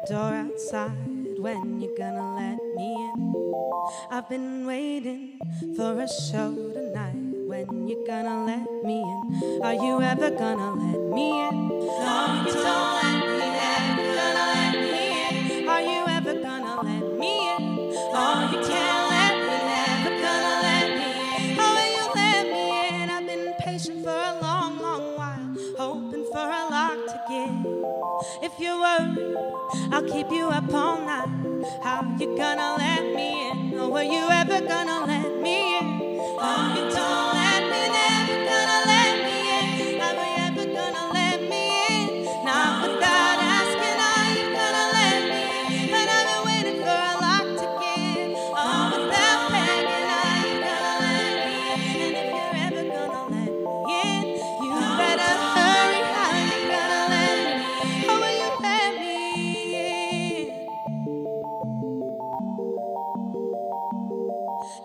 Door outside, when you gonna let me in? I've been waiting for a show tonight. When you gonna let me in? Are you ever gonna let me in? No, you don't let me in. Gonna let me in? Are you ever gonna let me in? Oh, you can't let me, never gonna let me in. Oh, will you let me in? I've been patient for a long, long while, hoping for a lot to give. If you're worried, I'll keep you up all night. How you gonna let me in? Or were you ever gonna let me in? Oh, you don't let me, never gonna let me in. Are you ever gonna let me in? Not without asking, are you gonna let me in? And I've been waiting for a lot to give. Oh, without begging, are you gonna let me in? And if you're ever gonna let me in, you better hurry. How you gonna let me in? Or will you let me in?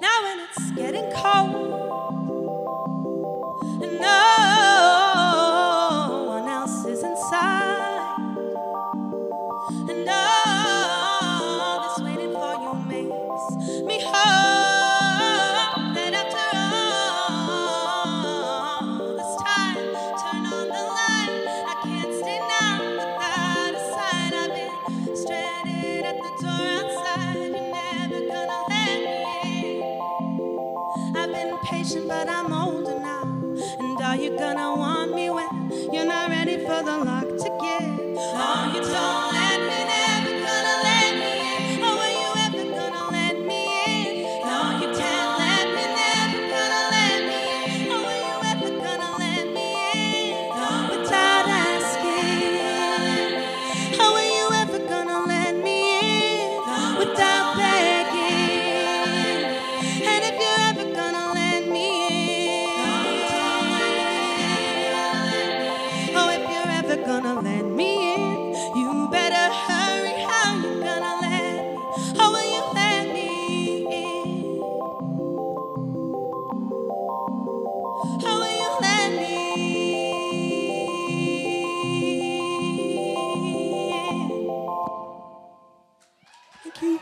Now when it's getting cold and no one else is inside, and all this waiting for you makes me hope that after all this time, turn on the light. I can't stay now without a sign. I've been stranded at the door outside. You're never gonna let me in. I've been patient, but I'm older now. And are you gonna want me when you're not ready for the lock to give? Oh, you don't let me, never gonna let me in. Oh, were you ever gonna let me in? No, you can't let me, never gonna let me in. Oh, were you ever gonna let me in? No, without asking. Oh, were you ever gonna let me in? Without begging. And if you're ever gonna let me in, oh, if you're ever gonna let me in, you better hurry. How you gonna let me? Oh, will you let me in? Oh, will you let me in? Thank you.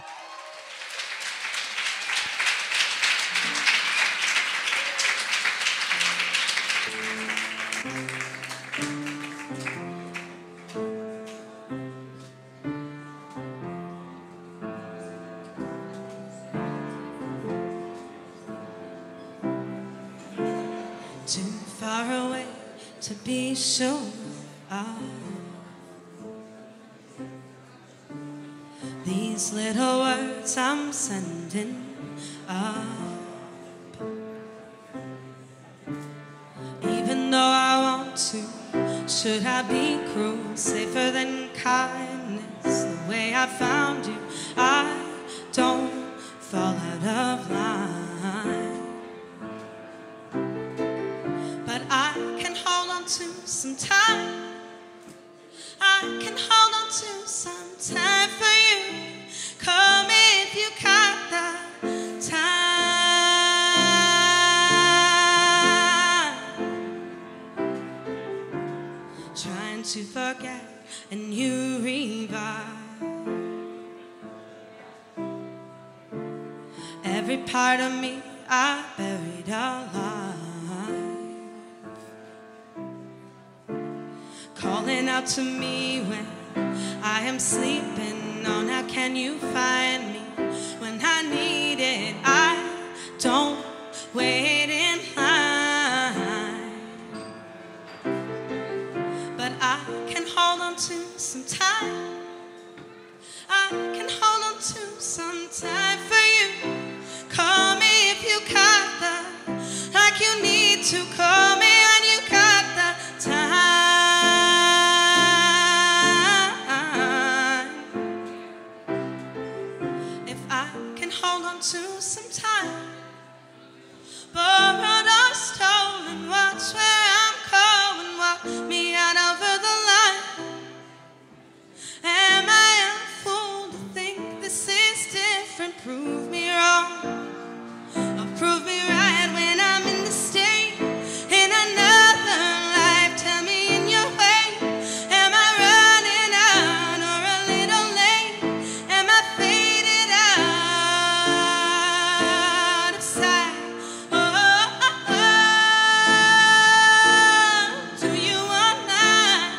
Too far away to be sure of. These little words I'm sending up. Even though I want to, should I be cruel? Safer than kindness. The way I found you, I don't fall out of line. But I can hold on to some time. I can hold on to some time for you. Call me if you got the time. Trying to forget and you revive every part of me I buried alive. Calling out to me when I am sleeping. Oh, now can you find me when I need it? I don't wait in line, but I can hold on to some time. I can hold on to some time for you. Call me if you got to call me when you got the time. If I can hold on to some time, borrowed or stolen, watch where I'm going, walk me out over the line. Am I a fool to think this is different? Prove me wrong, or prove me right when I'm in the state in another life. Tell me in your way, am I running out or a little late? Am I faded out of sight? Do you want mine?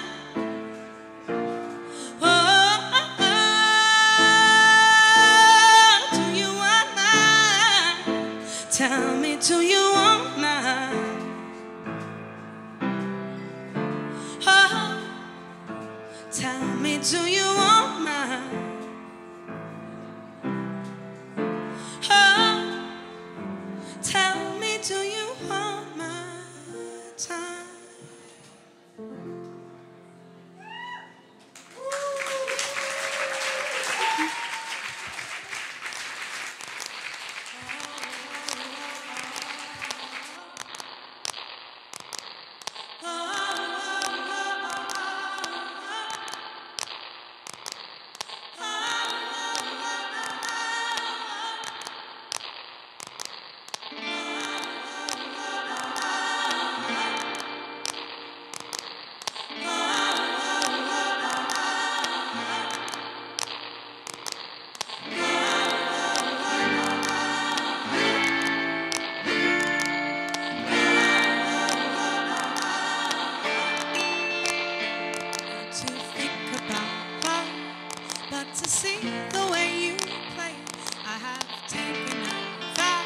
Do you want mine? Tell me, do you want mine? Tell me, do you want mine? Tell me, do you want my time? To see the way you play, I have taken a vow.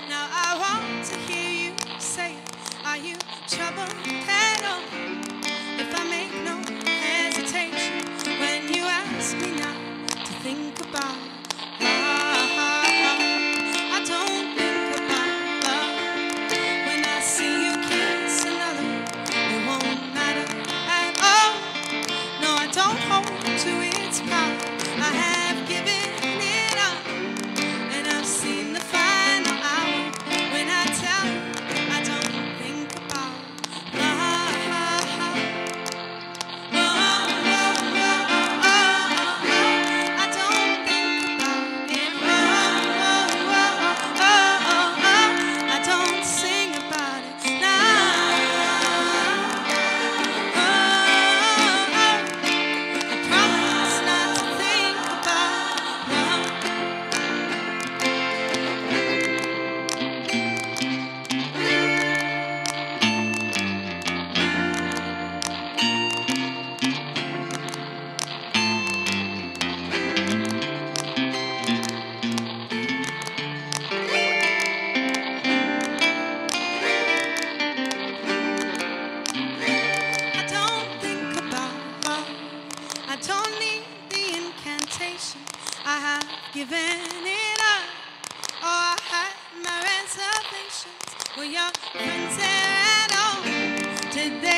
Now I want to hear you say, are you troubled at all? If I make no hesitation when you ask me now to think about love, I don't think about love. When I see you kiss another, it won't matter at all. No, I don't hold to its power. I have given it up, and I've seen the final hour when I tell you I don't think about love. I don't think about it. I don't sing about it now. I promise not to think about love. I don't think about love. I don't need the incantation. I have given it up. Oh, I had my reservations. Were your friends there at all? Did they